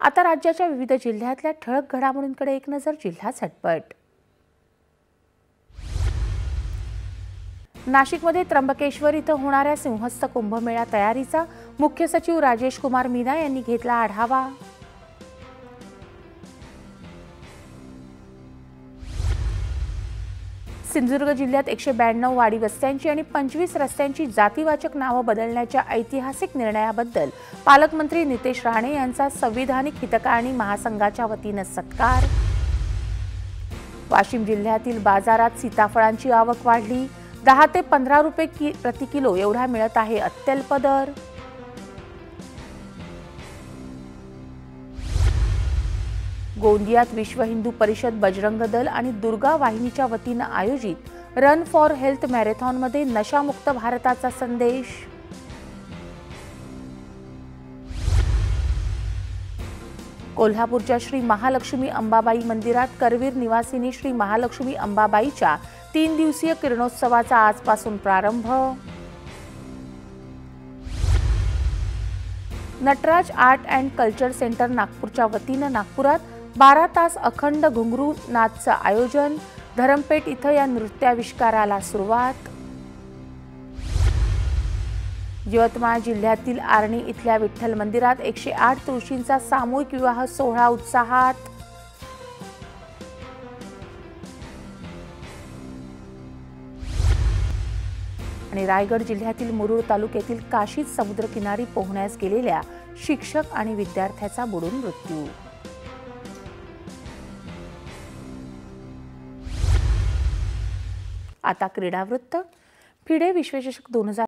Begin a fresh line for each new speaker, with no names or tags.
आता राज्याच्या विविध जिल्ह्यातल्या ठळक घडामोडींकडे एक नजर. जिल्हा झटपट. नाशिकमध्ये त्र्यंबकेश्वर इथं होणाऱ्या सिंहस्थ कुंभमेळा तयारीचा मुख्य सचिव राजेश कुमार मीना यांनी घेतला आढावा. सिंधुदुर्ग जिल्ह्यात 192 वाडी वस्त्यांची आणि 25 रस्त्यांची जातीवाचक नावं बदलण्याच्या ऐतिहासिक निर्णयाबद्दल पालकमंत्री नितेश राणे यांचा संविधानिक हितकारणी महासंघाच्या वतीने सत्कार. वाशिम जिल्ह्यातील बाजारात सीताफळांची आवक वाढली. 10 ते 15 रुपये प्रति किलो एवढा मिळत आहे अत्यल्प दर. गोंदियात विश्व हिंदू परिषद, बजरंग दल आणि दुर्गा वाहिनीच्या वतीने आयोजित रन फॉर हेल्थ मॅरेथॉनमध्ये नशामुक्त भारताचा संदेश. कोल्हापूरच्या श्री महालक्ष्मी अंबाबाई मंदिरात करवीर निवासिनी श्री महालक्ष्मी अंबाबाईच्या 3 दिवसीय किरणोत्सवाचा आजपासून प्रारंभ. Nataraj art and culture centre नागपूरच्या वतीने नागपुरात 12 तास अखंड घुंगरू नाचचं आयोजन. धरमपेठ इथं या नृत्याविष्काराला सुरुवात. यवतमाळ जिल्ह्यातील आर्णी इथल्या विठ्ठल मंदिरात 108 तुळशींचा सामूहिक विवाह सोहळा उत्साहात. आणि रायगड जिल्ह्यातील मुरुड तालुक्यातील काशीद समुद्रकिनारी पोहण्यास गेलेल्या शिक्षक आणि विद्यार्थ्याचा बुडून मृत्यू. आता क्रीडा वृत्त. फिडे विश्वचषक 2023